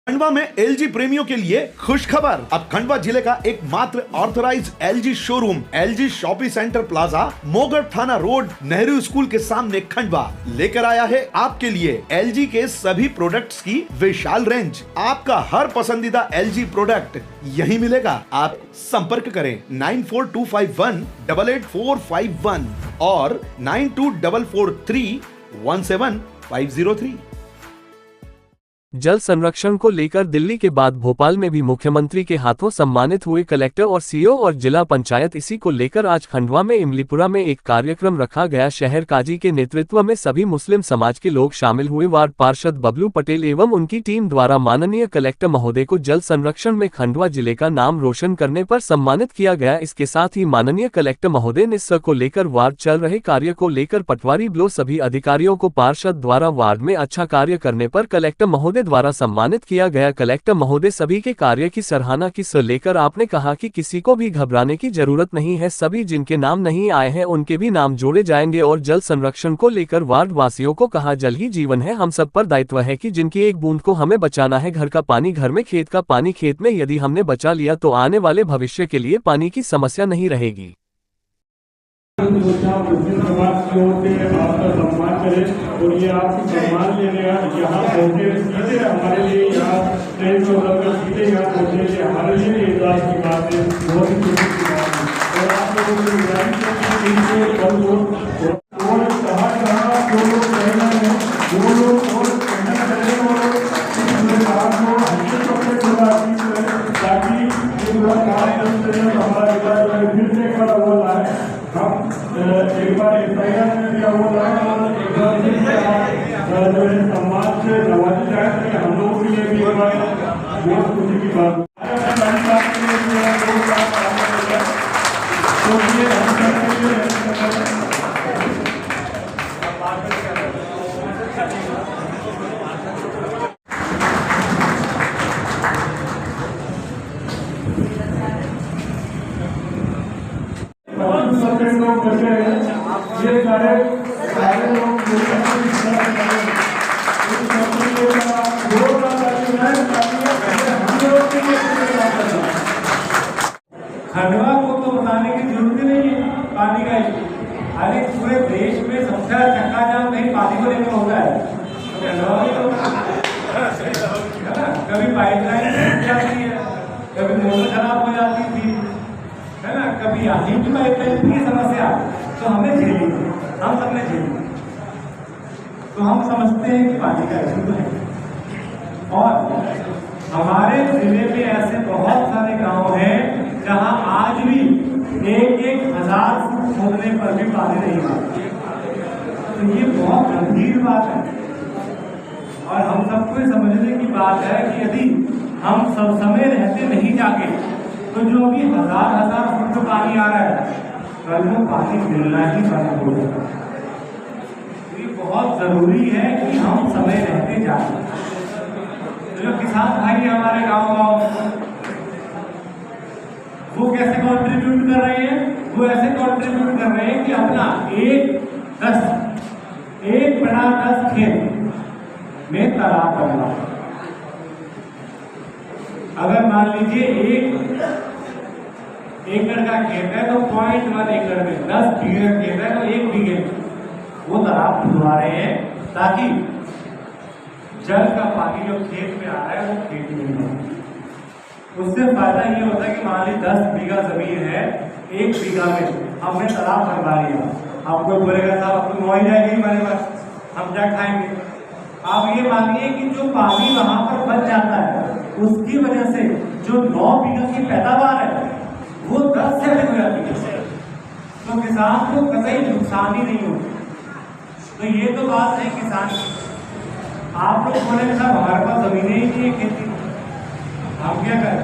खंडवा में एलजी प्रेमियों के लिए खुश खबर। अब खंडवा जिले का एकमात्र authorised LG showroom LG shopping centre plaza Mogarh थाना रोड नेहरू स्कूल के सामने खंडवा लेकर आया है आपके लिए एलजी के सभी प्रोडक्ट्स की विशाल रेंज। आपका हर पसंदीदा एलजी प्रोडक्ट यही मिलेगा। आप संपर्क करें 9425188451 और 9244317503। जल संरक्षण को लेकर दिल्ली के बाद भोपाल में भी मुख्यमंत्री के हाथों सम्मानित हुए कलेक्टर और सीओ और जिला पंचायत। इसी को लेकर आज खंडवा में इमलीपुरा में एक कार्यक्रम रखा गया। शहर काजी के नेतृत्व में सभी मुस्लिम समाज के लोग शामिल हुए। वार्ड पार्षद बबलू पटेल एवं उनकी टीम द्वारा माननीय कलेक्टर महोदय को जल संरक्षण में खंडवा जिले का नाम रोशन करने पर सम्मानित किया गया। इसके साथ ही माननीय कलेक्टर महोदय ने को लेकर वार्ड चल रहे कार्य को लेकर पटवारी ब्लॉक सभी अधिकारियों को पार्षद द्वारा वार्ड में अच्छा कार्य करने पर कलेक्टर महोदय द्वारा सम्मानित किया गया। कलेक्टर महोदय सभी के कार्य की सराहना की लेकर आपने कहा कि किसी को भी घबराने की जरूरत नहीं है। सभी जिनके नाम नहीं आए हैं उनके भी नाम जोड़े जाएंगे। और जल संरक्षण को लेकर वार्ड वासियों को कहा जल ही जीवन है। हम सब पर दायित्व है कि जिनकी एक बूंद को हमें बचाना है। घर का पानी घर में, खेत का पानी खेत में। यदि हमने बचा लिया तो आने वाले भविष्य के लिए पानी की समस्या नहीं रहेगी। मुस्लिम समाज की ओर से आपका सम्मान करें और ये आपकी सम्मान लेने यहाँ पहुँचे सीधे हमारे लिए यहाँ ट्रेन में उतरकर सीधे यहाँ पहुँचने के हमारे लिए एजाज की बात है, बहुत ही खुशी की बात है। और आप लोगों को गुजारिश है कि इनसे कल और कहाँ जो लोग कहना है वो लोग और कहना करें और इस मुलाकात को अच्छे कपड़े मुलाकात करें ताकि ये मुलाकात करते हैं हमारा इलाज फिर से खड़ा हुआ है। हम एक बार एफआईआर में दिया हुआ है और एक बार जो है समाज से नवाजी जाए कि हम लोग के लिए भी एक बार बहुत खुशी की बात लोग बचे हैं। ये सारे लोग खंडवा को तो बताने की जरूरत नहीं है पानी का इशू। अरे पूरे देश में सबसे चक्का जाम नहीं पानी को लेकर होता है। कभी पाइपलाइन टूट जाती है, कभी मोटर खराब हो जाती थी, है ना, कभी आधी की पाइपलाइन की समस्या तो हमें झेली, हम सबने झेली। तो हम समझते हैं कि पानी का इशू है। और हमारे जिले में ऐसे बहुत सारे गांव हैं जहां आज भी 1,000 फुट खोदने पर भी पानी नहीं आता। तो ये बहुत गंभीर बात है और हम सबको समझने की बात है कि यदि हम सब समय रहते नहीं जागे तो जो अभी 1,000 फुट जो पानी आ रहा है कल वो पानी मिलना ही बंद हो जाएगा। ये बहुत जरूरी है कि हम समय रहते जाएं। जो किसान भाई हमारे गांव वो कैसे कंट्रीब्यूट कर रहे हैं? वो ऐसे कंट्रीब्यूट कर रहे हैं कि अपना 1/10 खेत में तालाब बनवा। अगर मान लीजिए 1 एकड़ का खेत है तो 0.1 एकड़ में 10 बीघे खेत है तो 1 बीघे वो तालाब खुदवा रहे हैं ताकि जल का पानी जो खेत में आ रहा है वो खेत में हो। उससे फायदा ये होता है कि मान लीजिए 10 बीघा जमीन है, 1 बीघा में हमने तालाब बनवा लिया। आपको बोलेगा साहब आपको मुआई जाएगी हमारे पास, हम क्या खाएंगे? आप ये मानिए कि जो पानी वहां पर बच जाता है उसकी वजह से जो 9 बीघा की पैदावार है वो 10 से अधिक हो जाती है। तो किसान को कतई नुकसान ही नहीं होता। तो ये तो बात है किसान। आप लोग बोले साहब हमारे पास जमीनें ही नहीं है खेती, हम क्या करें?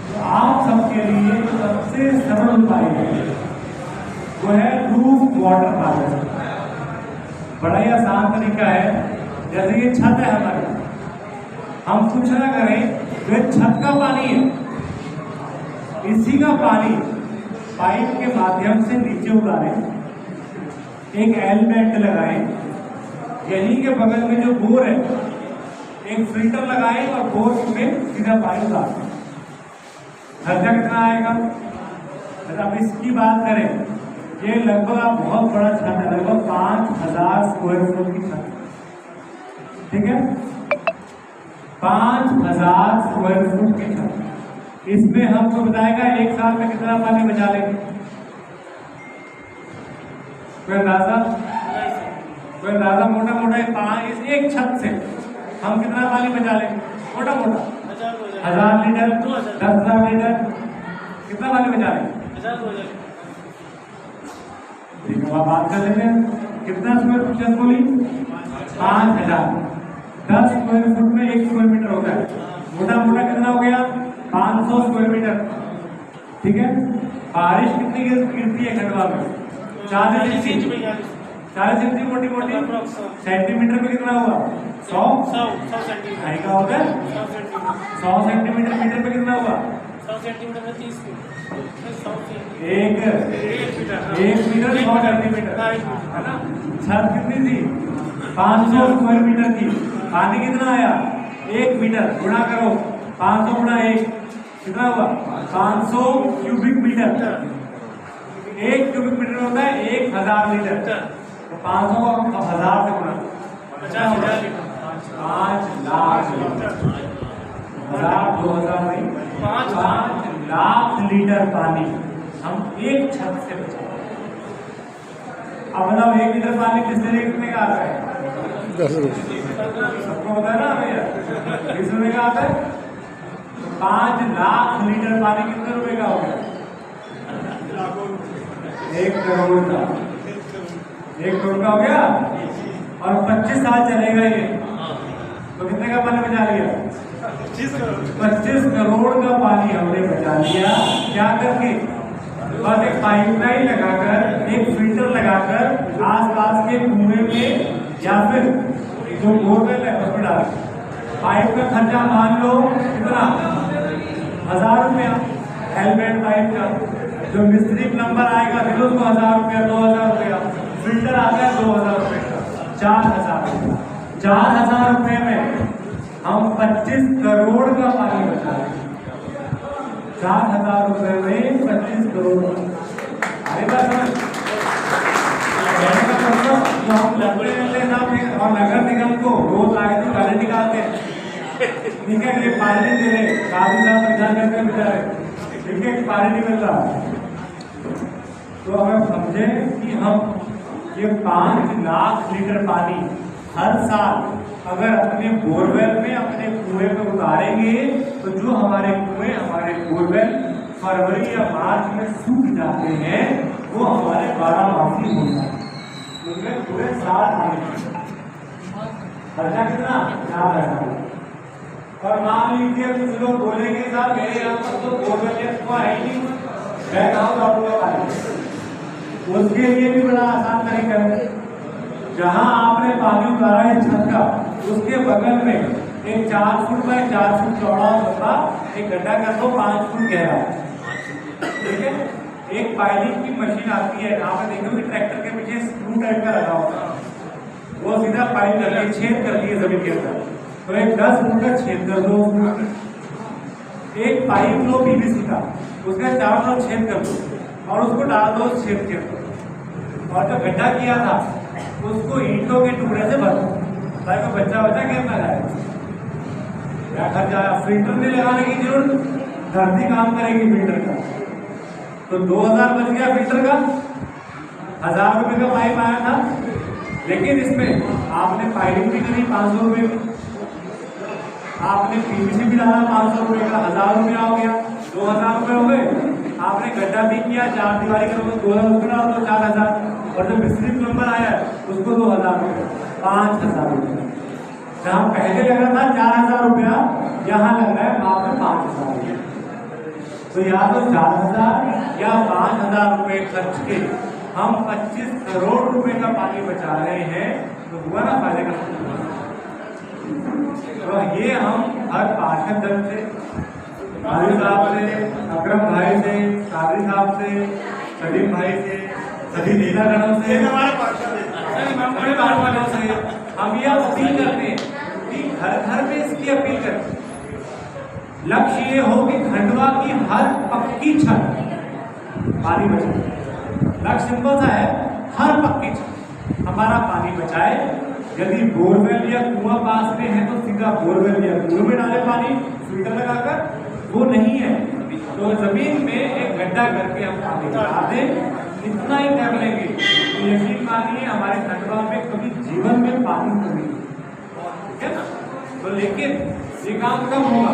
तो आप सबके लिए जो सबसे सरल उपाय है वो है रूफ वाटर हार्वेस्टिंग। बड़ा ही आसान तरीका है। जैसे ये छत है हमारी, हम कुछ ना करें तो छत का पानी है, इसी का पानी पाइप के माध्यम से नीचे उतारें, एक एल बेल्ट लगाएं, यहीं के बगल में जो बोर है एक फिल्टर लगाएं और बोर में सीधा पानी उतार दें। खर्चा कितना आएगा? अब इसकी बात करें, ये लगभग आप बहुत बड़ा छत है, लगभग 5000 स्क्वायर फुट की छत, ठीक है, 5000 स्क्वायर फुट की छत। इसमें हमको बताएगा एक साल में कितना पानी बचा लेंगे? कोई अंदाजा मोटा मोटा इस एक छत से हम कितना पानी बचा लेंगे? मोटा मोटा 1000 लीटर, 10,000 लीटर, कितना पानी बचा लेंगे? ठीक है, बात कर लेते हैं। कितना स्क्वायर फुट छत बोली? 5000। 10 स्क्वायर फुट में 1 स्क्वायर मीटर होता है, मोटा मोटा कितना हो गया? 500 स्क्वायर मीटर, ठीक है। बारिश कितनी गिरती है खंडवा में? 40 इंच, मोटी मोटी सेंटीमीटर में कितना हुआ? 100 सेंटीमीटर का होगा। 100 सेंटीमीटर मीटर पे कितना हुआ? 100 सेंटीमीटर में 30 फीट, एक मीटर 100 सेंटीमीटर, है ना। छत कितनी थी? 500 स्क्वायर मीटर की। पानी कितना आया? 1 मीटर, गुणा करो 500 गुणा 1 कितना हुआ? 500 क्यूबिक मीटर। 1 क्यूबिक मीटर होता है 1000 लीटर, तो 500 को 1000 से गुणा 50,000 लीटर, 5 लाख लीटर, 1000 2000 नहीं, 5 लाख लीटर पानी हम एक छत से बचाए। अब बताओ 1 लीटर पानी कितने कितने का आता है? 10 रुपये। सबको होता है ना भैया, 20 रुपए का आता है। 5 लाख लीटर पानी कितने रुपए का हो गया? 1 करोड़ का। 1 करोड़ का हो गया, और 25 साल चलेगा ये, तो कितने का पानी बचा लिया? 25 करोड़ का पानी हमने बचा लिया। क्या करके? बस एक पाइपलाइन लगाकर, एक फिल्टर लगाकर आसपास के कुएं में या फिर जो बोरवेल है उसमें डाल। पाइप का खर्चा मान लो कितना? 1000 रुपया हेलमेट पाइप का। जो मिस्त्री प्लम्बर आएगा फिर उसको 1000 रुपया, 2000 रुपया। फिल्टर आता है 2000 रुपये का, 4000 रुपया। 4000 रुपये में हम 25 करोड़ का पानी बचा रहे हैं। 4000 रुपये में 25 करोड़। अरे बात तो हम लगते रहते हैं और नगर निगम को रोज आए तो गाली निकालते हैं, ठीक है, ये पानी नहीं दे रहे, काफी साल विचार करते बेचारे, ठीक है, पानी नहीं मिल रहा। तो अगर समझे कि हम ये 5 लाख लीटर पानी हर साल अगर अपने बोरवेल में, अपने कुएं में उतारेंगे, तो जो हमारे कुएं, हमारे बोरवेल फरवरी या मार्च में सूख जाते हैं, वो हमारे 12 मासी हो जाते हैं, उनमें पूरे साल आने खर्चा कितना? 4000। और मान लीजिए कुछ लोग बोलेंगे साहब मेरे यहाँ पर तो बोरवेल है नहीं, मैं कहा उसके लिए भी बड़ा आसान तरीका है। जहां आपने पानी उतारा है छत का, उसके बगल में एक 4 फुट बाय 4 फुट चौड़ा लंबा एक गड्ढा कर दो, 5 फुट गहरा, ठीक है। एक पाइलिंग की मशीन आती है, आप देखोगे ट्रैक्टर के पीछे स्क्रू टाइप का लगा होता है, वो सीधा पाइप कर दिए, छेद कर दिए जमीन के अंदर, तो एक 10 फुट का छेद कर दो। एक पाइप लो पीवीसी का, उसका 4 तरफ छेद कर दो और उसको डाल दो छेद के अंदर, और जो गड्ढा किया था उसको ईंटों के टुकड़े से भर दो, ताकि बच्चा खेत ना जाए। क्या खर्चा आया? फिल्टर नहीं लगाने की जरूरत, धरती काम करेगी फिल्टर का, तो 2000 बच गया फिल्टर का। 1000 रुपए का पाइप आया था, लेकिन इसमें आपने पाइपिंग भी करी 500 रुपए की, आपने पीवीसी भी डाला 500 रुपए का, 1000 रुपया हो गया, 2000 रुपए हो गए। आपने गड्ढा भी किया, 4 दीवारी का, 2000 रुपये डाल दो, 4000, और जो मिस्त्री प्लम्बर आया उसको 2000 रुपये, 5000 रुपये। जहाँ पहले लग रहा था 4000 रुपया, यहाँ लग रहा है वहां पे 5000 रुपये। तो या तो 4000 या 5000 रुपये खर्च के हम 25 करोड़ रुपए का पानी बचा रहे हैं, तो हुआ ना फायदे का। तो ये हम हर पार्षद दल से, भाई साहब से, अकरम भाई से, कादरी साहब से, सलीम भाई से, सभी नेतागणों से, हमारे पार्षद से हम ये अपील करते हैं घर घर में इसकी अपील करते हैं। लक्ष्य ये हो कि खंडवा की हर पक्की छत पानी बचाए। लक्ष्य सिंपल सा है, हर पक्की छत हमारा पानी बचाए। यदि बोरवेल या कुआं पास में है तो सीधा बोरवेल या कुएं में डाले पानी फिल्टर लगाकर, वो नहीं है तो जमीन में एक गड्ढा करके हम पानी डाल दें। इतना ही कर लेंगे तो यकीन मानिए हमारे खंडवा में कभी जीवन में पानी कमी, ठीक है ना। तो लेकिन ये काम कब होगा?